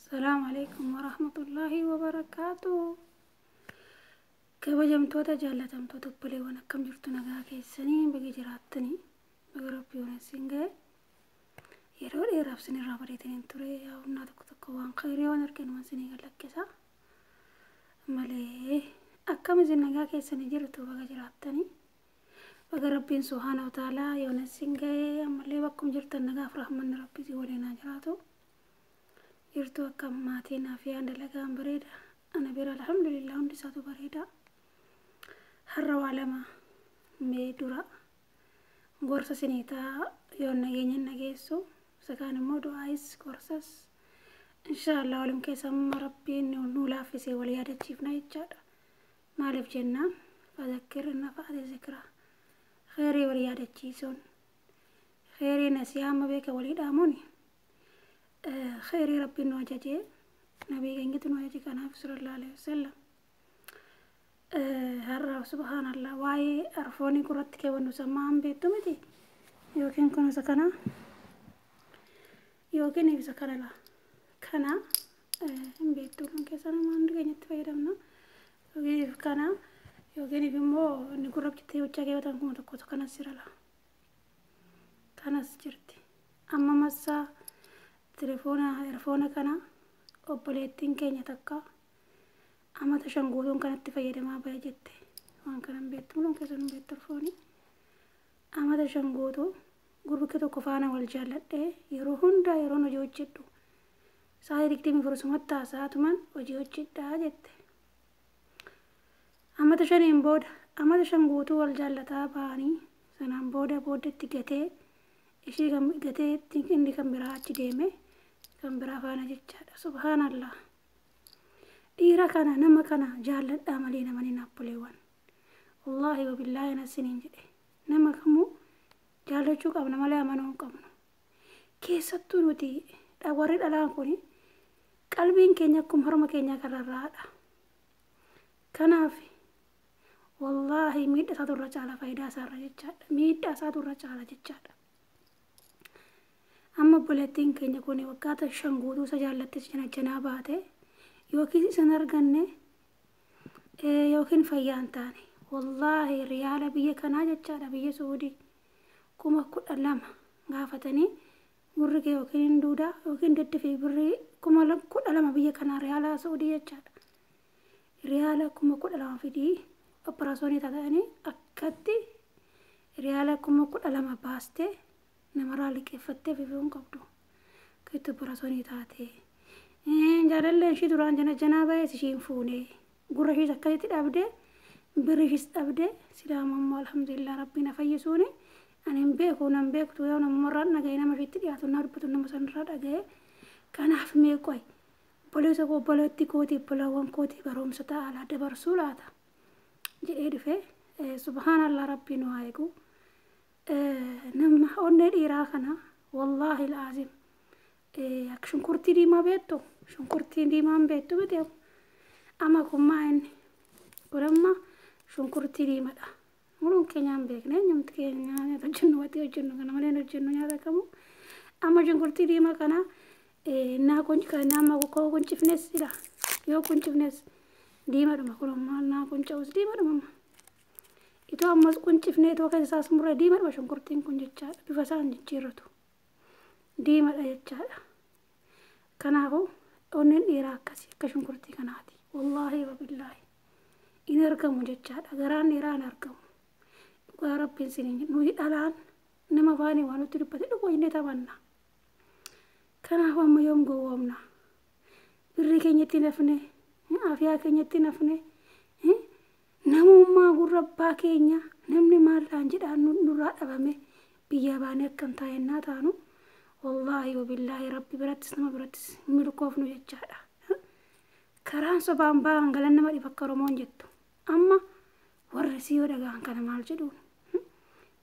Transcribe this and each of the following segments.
السلام عليكم ورحمة الله وبركاته. kabajamtoota jaallatamtoota obboleewwan akkam jirtu nagaa keessanii biyya jiraattanii baga rabbiin isin ga'e yeroo dheeraaf isinirraa bareetaniin ture yaa humnaa tokko waan khayrii waan arginu isinii galakkisa malee akkam isin nagaa keessanii jirtu baga jiraattanii baga rabbiin subhaanahu wa ta'aalaa yoon isin ga'e ammallee bakkum jirtan nagaaf rahmanni rabbii si waliin haa jiraatu jirtu akkam maatiin fi dalagaan bareeda ana bira alhamdulillah hundi isaatu bareeda har'a waa lama mee dura gorsa siniitaa yoon nageenya nageessu sakaan immoo du'aayis gorsas inshallah walim keessamma rabbiin nu laaffisee wal yaadachiifna jechaadha maaliif jennaan fadhakkir nafa'ati zikra khairii wal yaadachiisuun khairii nasiyaama beeka walii dhaamuni khairii rabbiin nu ajajee nabii keenyatu nu ajaje kanaaf sallallahu alaihi wasallam har'a subhaanallah waa'ee arfoonii kuratti keewwannu sammaan beektu miti yookiin kun isa kana yookiin ibsa kana la kana hin beektu kun keessa namaan hundi keenyatti fayyadamna yookiin kana yookiin immoo inni gurrabchittee hojjaa keewwatan kuma tokkotu kanas jira la kanas jirti amma massaa telefoona kana obboleettiin keenya takka amata shan guutuun kanatti fayyadamaa bahe jette waan kanan beektu mul'uun keessa nu beektu telefoonii amata shan guutuu gurbikki tokko faana wal jaalladhee yeroo hundaa yeroon hojii hojjedhu sa'aatii 24 haasaatuman hojii hojjedhaa jette amata shaniin booda amata shan guutuu wal jaallataa bahanii sanaan boodetti gatee ishii kan gatee inni kan biraa achi deeme kan biraa faana jechaadha subhaanallah dhiira kana nama kana jaalladhaa malee namani naappoleewwan wallahi wabillaahi nasiniin jedhe nama kamuu jaallachuu qabna malee amanuu hin qabnu keessattuu nuti warri dhalaan kun qalbiin keenya akkuma harma keenya kararraadha kanaaf wallahi miidhaa isaatu irra caala faayidaa isaarra jechaadha miidhaa isaatu irra caala jechaadha amma obboleettiin keenya kun waggaa 5 guutuu isa jaallattes janaa baate yookiin isan arganne yookiin fayyaan taane wallahi riyaala biyya kanaa jechaadha biyya Suudii 12,000 gaafatanii gurri kee yookiin duudaa yookiin daddafi birrii 12,000 biyya kanaa riyaala Suudii jechaadha riyaala 12,000 fidii operaasyoonii taatanii akkatti riyaala 12,000 baastee namarraa liqeeffattee fifuun qabdu kitti operaasyoonii taatee jaalallee ishii duraan janaa bahee ishiin fuune gurra ishiis akkasitti dhabdee birri ishiis dhabdee sidaamammoo alhamdulillah rabbiin fayyisuuni ani hin beeku nan beektu yoo namarraan dhaga'e nama ishiitti dhiyaatu na dubbatu nama sanirraa dhaga'e kanaaf mee qoy obboleetti kootii obbolaawwan kootii barumsa ta'ala dabarsuu laata jedhee dhufee subhaanallah rabbiin waa eegu nama onnee dhiiraa kana wallahi laazim akka shunkurtii diimaa beektu shunkurtiin diimaan beektu miti amma kummaa inni godhamma shunkurtii diimaadha mul'uun keenyaan beekne nyamti keenya nyaata hojjennu wati hojjennu kana malee hojjennu nyaata kamu amma shunkurtii diimaa kana naa amma koo kuncifnes jira yoo kuncifnes diimaadhuma kunummaa naa kunca'us diimaadhuma itoo ammas kuncifnee itoo keessa isaas murree diimaadhuma shunkurtiin kun jechaadha bifa isaan jijjiirratu diimaadha jechaadha kanaafuu onneen dhiiraa akkasii akka shunkurtii kanaati wallahi wabillaahi in argamu jechaadha garaan dhiiraa hin argamu dhugaa rabbiin siniin nuyi dhalaan nama faanii waan nutti dubbate dhuguu inni taphanna kanaaf amma yoom gowwoomna birrii keenyatti nafne afiyaa keenyatti nafne namummaa gurra abbaa keenya namni maallaan jedhaan nurraa dhabame biyya baanee akkam taa'ennaa taanu wallahi wabillaahi rabbi birattis nama birattis milkoofnu jechaadha karaan sobaan ba'an galan nama dhiba akka Oromoon jettu amma warri si yoo dhagaan kana maal jedhuun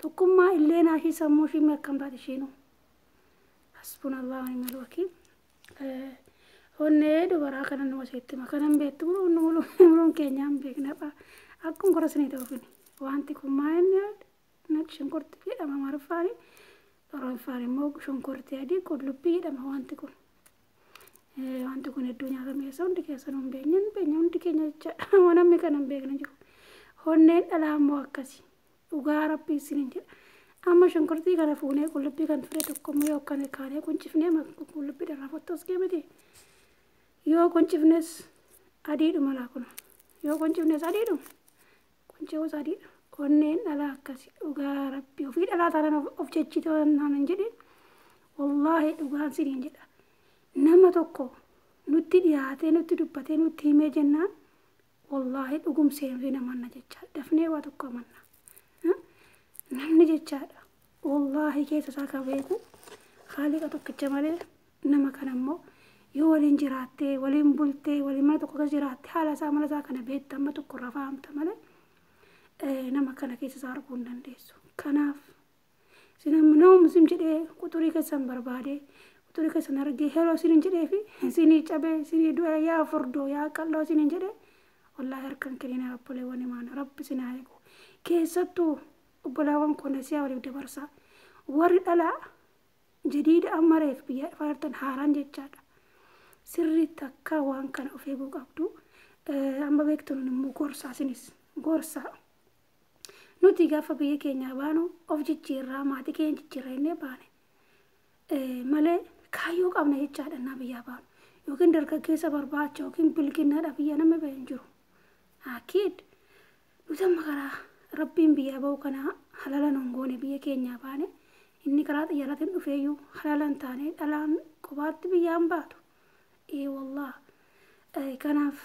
tokkummaa illee naashii sammuu ishii akkam taate ishiinu hasbunallahu wa ni'mal wakiil onnee dubaraa kana nama seetti makanan beektu mul'uun keenyaan beeknadha akkuma korasanii ta'uufini wanti kun maa'inni naqi shunkurtii jedhama marfaanii oromoon immoo shunkurtii adii qullubbii jedhama wanti kun wanti kun hedduu nyaatame keessa hundi keessan hin beekne hundi keenya jechaadha waan namni kana hin beekne jiru. Onneen dhalaa immoo akkasi dhugaa rabbii isiniin jedha. Amma shunkurtii kana fuunee qullubbii kan fire tokko immoo yoo akkana kaanee quncifnee qullubbii irraa fottoos geemiti. Yoo quncifnes adiidhuma laa kun yoo quncifnes adiidhuma quncifus adiidha. Onneen dhalaa akkasi dhugaa rabbii ofii dhalaa taanaan of jechite waan hin jedhin wallaahi dhugaan isiniin jedha. Nama tokko nutti dhiyaatee nutti dubbatee nutti himee jennaan wallaahi dhugumsee nuti namanna jechaadha. Dafnee waa tokko amanna. Namni jechaadha wallaahi keessa isaa ka beeku haaliqa tokkicha malee nama kana immoo yoo waliin jiraattee waliin bultee waliin mana tokko keessa jiraatte haala isaa mala isaa kana beekta amma tokko irraa fahamta malee nama kana keessa isaa arguu hin dandeessu. Kanaaf nama muslim jedhee quxurii keessan barbaadee quxurii keessan argee heloo isiniin jedhee fi isinii cabee isinii du'e yaa furdoo yaa qalloo isiniin jedhee wallaahi harkan kennina obboleewwan imaana rabbi isin haa eegu. Keessattuu obbolaawwan koonesiyaa waliif dabarsaa warri dhalaa jadiida ammareef biyya faartan haaraan jechaadha. Sirriitti akka waan kana of eeguu qabdu. Amma beektuun immoo gorsaa isinis gorsaa. Nuti gaafa biyya keenyaa baanu of jijjiirraa maatii keenya jijjiirraa innee baane. Malee kaayyoo qabna jechaadha naa biyyaa baanu. Yookiin dargaggeessa barbaacha yookiin bilginnaadha biyya nama ba'e hin jiru. Akiid nuti amma karaa rabbiin biyyaa ba'u kana halala nongoone biyya keenyaa baane inni karaa xiyyaaraatiin dhufeeyyuu halalan taane dhalaan qobaatti biyyaan baatu. Wallah kanaaf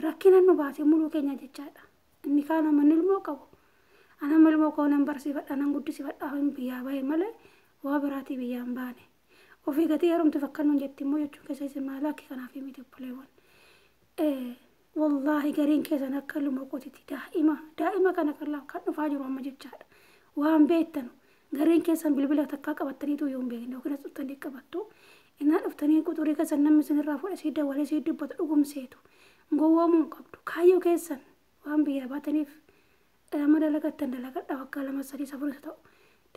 rakkina nu baase muluu keenya jechaadha. Inni kaan amanni ilmoo qabu. Ana ilmoo koo nan barsiifadha nan guddisifadha hin biyyaa ba'e malee waa biraatii biyyaan baane. Ofii gatii heerumtu fakkannuun jetti immoo jechuun keessa isin maalaakki kanaaf himite obboleewwan. Wallaahi gariin keessan akka ilmoo qotitti daa'ima kana kan dhufaa jiru amma jechaadha. Waan beektanu gariin keessan bilbila takkaa qabattaniitu yoo hin beekne yookiin as dhuftanii qabattu innaa dhuftanii quxurii keessan namni isinirraa fuudhe sii dawalee sii dubbatu dhugumseetu gowwoomuu hin qabdu. Kaayyoo keessan waan biyyaa baataniif amma dalagattan dalagadhaa waggaa 2-3 ta'u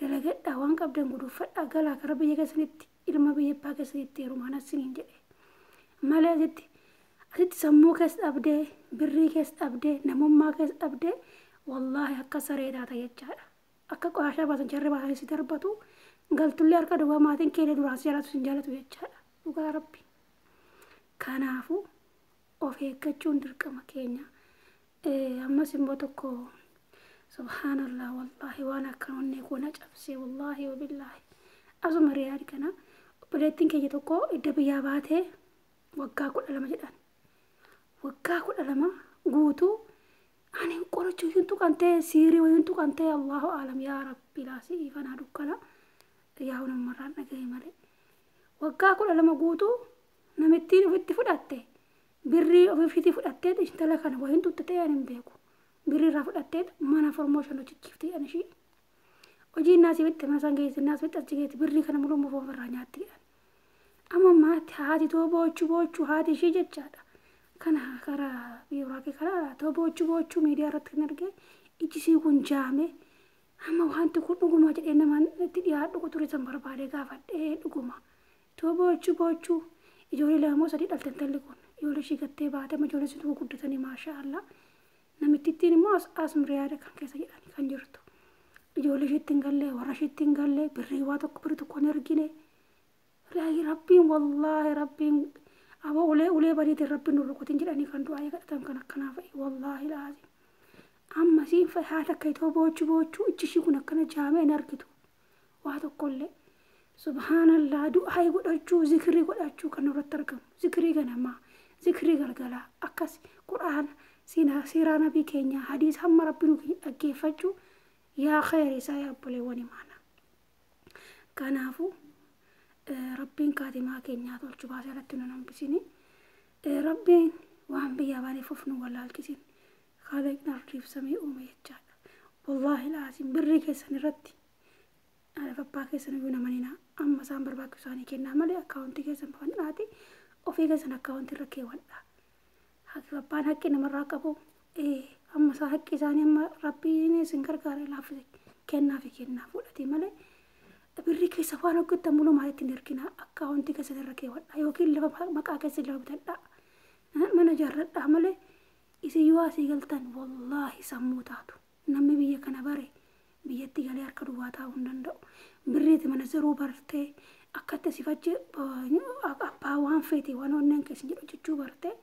dalagadhaa waan qabdan guduunfadhaa galaa karaa biyya keessanitti ilma biyya abbaa keessanitti heerumaan asiniin jedhe malee asitti sammuu keessa dhabdee birrii keessa dhabdee namummaa keessa dhabdee wallaahi akka sareedaa ta'e jechaadha. Akka qoraashaa baasan jarri baasan si darbatu galtullee harka duwwaa maatiin keenya duraan si jaalatu sin jaalatu jechaadha. Dhugaa rabbi. Kanaafuu of eeggachuun dirqama keenya. Ammas immoo tokko subhaanallah wallaahi waan akkan onnee koona cabsee wallaahi wabillaahi. Asuma riyaadi kana obboleettiin keenya tokko idda biyyaa baatee waggaa 12 jedhan. Waggaa 12 guutuu ani qoricha yuntu kan ta'e siirii yuntu kan ta'e Allahu aalam yaa rabbi laasii fanaa dukkana yaa hunammarraan dhagaye malee. Waggaa 12 guutuu namittiin ofitti fudhatte birrii ofiifiitii fudhattee intala kana waa hintuutte ta'e ani hin beeku. Birrii irraa fudhattee mana formooshan hojjechiiftee ani ishii. Hojii naasii bitti mana sangeessi naasii bitti achi geetti birrii kana muluu muufoo irraa nyaatti jedhan. Amma maatti haati too boochuu haati ishii jechaadha. Kana karaa biiraa kee karaa too boochuu miidiyaa irratti kan argee ijjisii kun jaame amma wanti kun dhuguma jedhee namaan itti dhiyaadhu quxurii san barbaadee gaafadhee dhuguma. Too boochuu ijoollee 2-3 dhaltan talli kun ijoollee ishii gattee baate amma ijoollee situu guddatanii maashaallah. Namitti ittiin immoo as miriyaada kan keessa jedhani kan jirtu. Ijoollee ishiitti hin galle warra ishiitti hin galle birrii waa birrii tokko hin argine. Rabbiin wallaahi rabbiin aba ulee badiitiin rabbiin nurra qotiin jedhanii kan du'aa eegadhatan kan akkanaa fa'i wallaahi laazim. Amma siin fa'i haata akka itoo boochuu ijjishii kun akkana jaamee hin argitu waa tokkollee. Subhaanallah du'aa godhachuu zikirii godhachuu kan nurratti argamu zikirii ganamaa zikirii galgalaa akkas quraana siiraa nabii keenya hadiis hamma rabbiin nu dhaggeeffachuu yaa khayri isaa yaa obboleewwan imaana. Kanaafuu rabbiin kaatimaa keenyaa tolchu baasee irratti nu hambisini. Rabbiin waan biyyaa baaniif of nu wallaalchisin. Khaliqni ardiif samii uume jechaadha. Wallaahi laazim birrii keessan irratti abbaa keessan iyyuu namanina amma isaan barbaachisu isaanii kennaa malee akkaawuntii keessan fannaatii ofii keessan akkaawuntii irra keewwadha. Abbaan haqqi namarraa qabu amma isaa haqqi isaanii amma rabbiin isin gargaare laaffise kennaa fi kennaa fudhate malee birri keessa waan hojjetan muluu maalitti hin ergina akkaawuntii keessa irra keewwadha yookiin lafa maqaa keessa irra bitadha mana jaarradha malee isin yoo asii galtan wallaahi sammuu taatu namni biyya kana bare biyyatti galee harka duwwaa taa'uu hin danda'u birriiti mana zeruu bartee akkatti sifachi abbaa waan feete waan onneen keessa jedhu jechuu bartee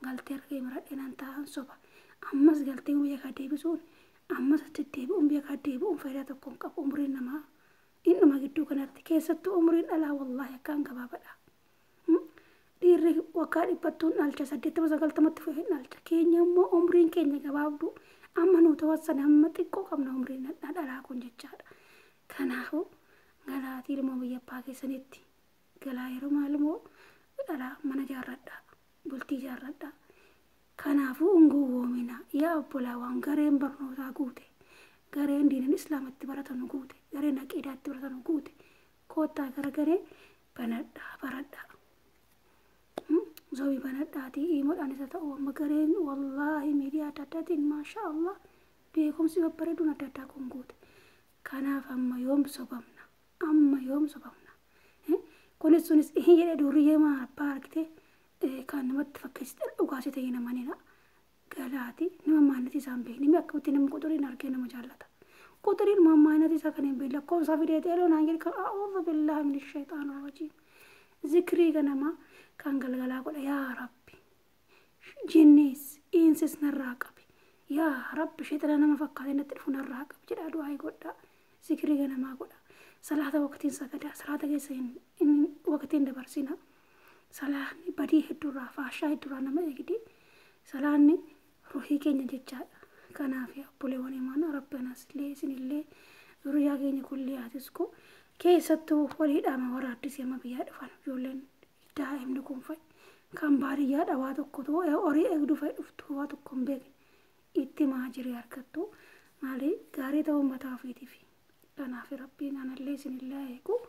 galtee argee maradhee nan taa'an soba ammas galtee biyya kaa deebisuun ammas achi deebi'uun biyya kaa deebi'uun faayidaa tokko hin qabu umriin namaa innuma gidduu kanatti keessattuu umriin dhalaa wallaahi akkaan gabaabadha. Dhiirri waggaa dhibbattuun dhalcha 80-90 fa'ee dhalcha keenya immoo umriin keenya gabaabduu amma nu tawassan amma xiqqoo qabna umriin dhalaa kun jechaadha. Kanaafuu galaatii ilmoo biyya abbaa keessanitti galaa yeroo maal immoo dhalaa mana jaarradha bultii jaarradha. Kanaafuu unguwoomina yaa obbolaawwan gareen barnootaa guute gareen diinan islaamatti baratanu guute gareen aqiidaatti baratanu guute koottaa garagaree banadhaa baradhaa. Zobii banadhaati imoodhaan isa ta'u amma gareen wallaahi miidiyaa adda addaatiin maasha Allah beekumsi babbareeduun adda addaa kun guute. Kanaaf amma yoom sobamna kunis sunis jedhe duriyyee maa abbaa argite kan namatti fakkeessite dhugaasi ta'ee namanina galaati nama maannati isaan beekni mi akkamitti namni quxuriin argee nama jaallata quxuriin maannati isaa kan hin beekne lakkoofsa fideetee eloonaan jedhe kan a'uudha billaahi min shayxaanir rajiim zikrii ganama kan galgalaa godha yaa rabbi jinnis insis narraa qabi yaa rabbi shayxana nama fakkaate natti dhufu narraa qabi jedha du'aa godha zikrii ganamaa godha salaata waqtiin sagada salaata keessa hin waqtiin dabarsina salaanni badii hedduurraa faashaa hedduurraa nama eegdi salaanni ruhii keenya jechaadha. Kanaaf obboleewwan imaana rabbanas illee isinillee zuriyaa keenya kullee atisku keessattuu waliidhaama warra addisii amma biyyaa dhufan ijoolleen daa'imni kun fa'i kan baadiyyaadha waa tokko horii eegduu fa'i dhuftu waa tokko hin beekne itti maajirii harkattu maali gaarii ta'uu mataa ofiitiif kanaaf rabbiin anallee isinillee eegu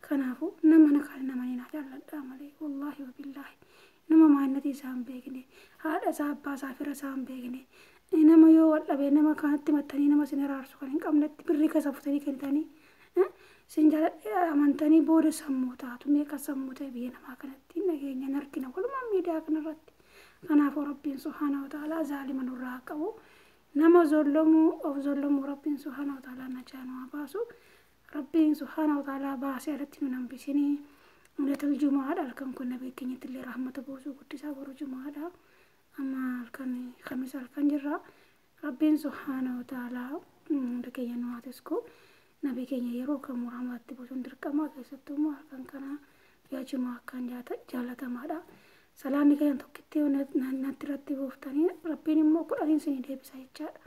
kanaafuu nama namanii naa jaalladhaa malee wallaahi wabillaahi nama maannati isaa hin beekne haadha isaa abbaa isaa fira isaa hin beekne nama yoo wal dhabee nama kanatti mattanii nama sin araarsu kan hin qabnetti birrii keessa fuutanii kennitanii sin jaaladhee amantanii booda sammuu taatu meeqa sammuu ta'e biyya namaa kanatti nageenya hin argina walumaa miidiyaa kanarratti. Kanaafuu rabbiin subhaanahu wa ta'aalaa zaalima nurraa qabu nama of zollamuu rabbiin subhaanahu wa ta'aalaa najaa nu haa baasu. Rabbiin subhaanahu wa ta'aalaa baasee alatti nu hambisinii mul'ata jumaadha halkan kun nabii keenyatti illee rahmata buusuu guddisaa boru jumaadha amma halkan khamisa halkan jirra rabbiin subhaanahu wa ta'aalaa hunda keenya nu haa tisku nabii keenya yeroo kamuu rahmatti buusuun dirqama keessattuu immoo halkan kana yaa jumaa akkaan jaalatamaadha. Salaanni keenya tokkitti natti irratti buuftanii rabbiin immoo kudhaniin isinii deebisa jechaadha.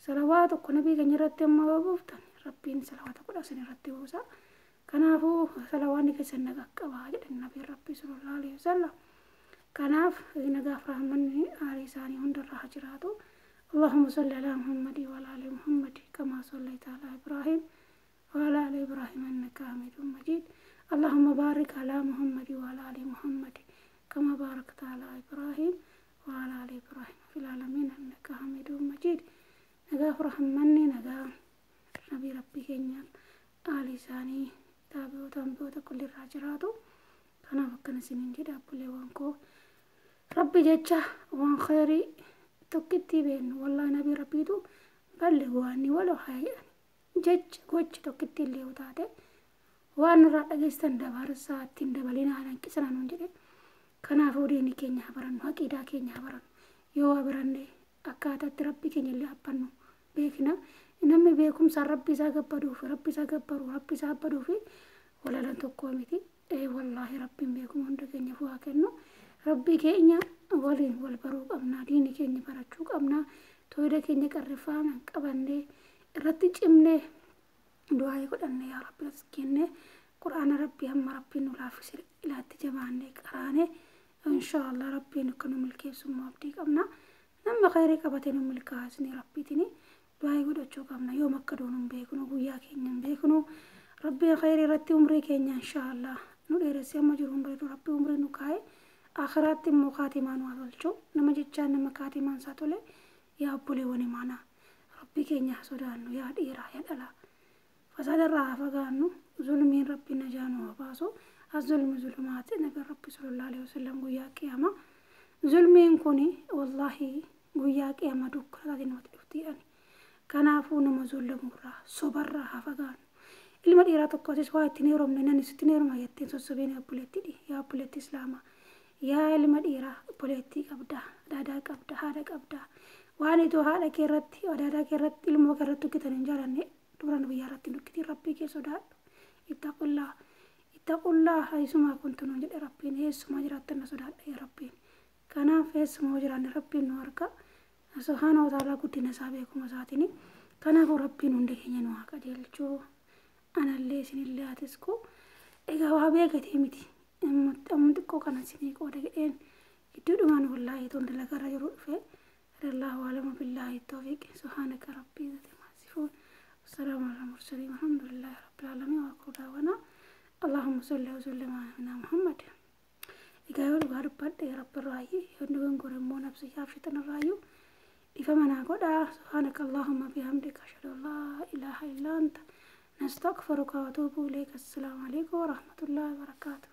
Salawaa tokko nabii keenya irratti amma yoo buuftan rabbiin salawaata kudha isin irratti buusa. Kanaafuu salawaanni keessan nagaa qabaa jedhan nabiin rabbii sallallahu alaihi wasallam. Kanaaf nagaaf rahmanni aalii isaanii hundarraa haa jiraatu. اللهم صل على محمد وعلى آل محمد كما صليت على إبراهيم وعلى آل إبراهيم إنك حميد مجيد. اللهم بارك على محمد وعلى آل محمد كما باركت على إبراهيم وعلى آل إبراهيم في العالمين إنك حميد مجيد. نجاف رحمني نجاف نبي ربي كنيا آل ثاني تابعوا تنبوت كل الراجراتو كنا فكنا سنين جدا بلي وانكو ربي جتة وان خيري توكتي بين والله نبي ربي تو بلغواني ولو حاجة جج كوج توكتي اللي وتاته وان رأى جستن دبار ساعتين دبلين على كسران ونجده كنا فوريني كينيا بران وكيدا كينيا بران يو بران akkaataa rabbi keenya illee abbannu beekna namni beekumsa rabbi isaa gabbaduuf rabbi isaa gabbaru rabbi isaa abbaduuf walalan tokko miti wallaahi rabbiin beekuma hunda keenya fu'aa kennu rabbi keenya waliin wal baruu qabna diini keenya barachuu qabna tooyida keenya qarrifaaman qabannee irratti cimnee du'aa godhannee yaa rabbi kenne quraana rabbi amma rabbiin nu laaffise ilaatti jabaannee qaraane inshallah rabbiin akka nu milkeessummaa abdii qabna. Nama khayrii qabatee nu milkaa'isni rabbiitini du'aa godhachuu qabna yoo makka doonuu beeknu guyyaa keenya beeknu rabbiin khayrii irratti umrii keenya inshallah nu dheeressee amma jiru umrii rabbi umrii nu kaa'e akhiraatti immoo kaatimaan waa tolchu nama jechaan nama kaatimaan isaa tole yaa obboleewwan imaanaa rabbi keenya sodaannu yaa dhiiraa yaa dhalaa فساد الراه فقانو ظلمين ربي نجانو وباسو الظلم ظلمات نبي ربي صلى الله عليه وسلم ويا قيامة ظلمين كوني والله ويا قيامة دكرة دين وتفتياني كنافو نما ظلم الراه صبر راه فقانو ilma dhiiraa tokkootis waa ittiin heerumne nan isittiin heeruma jettiin sossobeen obboleettidhi yaa obboleetti islaamaa yaa ilma dhiiraa obboleettii qabda daadaa qabda haadha qabda waan itoo haadha kee irratti daadaa kee irratti ilmoo kee irratti dukkitan hin jaalanne duran biyyaa irratti dukkitiin rabbii kee sodaadhu ittaqullaa haysumaa kuntunuun jedhe rabbiin eessumaa jiraattan na sodaadha yaa rabbiin kanaaf eessumaa jiraanne rabbiin nu arga subhaana wa ta'aalaa guddina isaa beekuma isaatini kanaaf rabbiin hundi keenya nu haa qajeelchuu anallee isinillee hatisku egaa waa beekatee miti amma xiqqoo kana isinii qooda jedheen gidduudhumaan wallaahi toon dalagarra yeroo dhufe allahu alama billaahi tawfiiq subhaanaka rabbii zati maasifuun wassalaamu ala mursaliin alhamdulillahi rabbil aalamiin wa aqulu da'waana allahumma salli wa sallim ala muhammad egaa yoo dhugaa dubbadhe rabbirraayi yoo dhugan gore immoo nabsiyyaaf shitanirraayu dhiifama naa godhaa subhaanaka allahumma bihamdika ashhadu an laa ilaaha illa anta نستغفرك وأتوب إليك السلام عليكم ورحمة الله وبركاته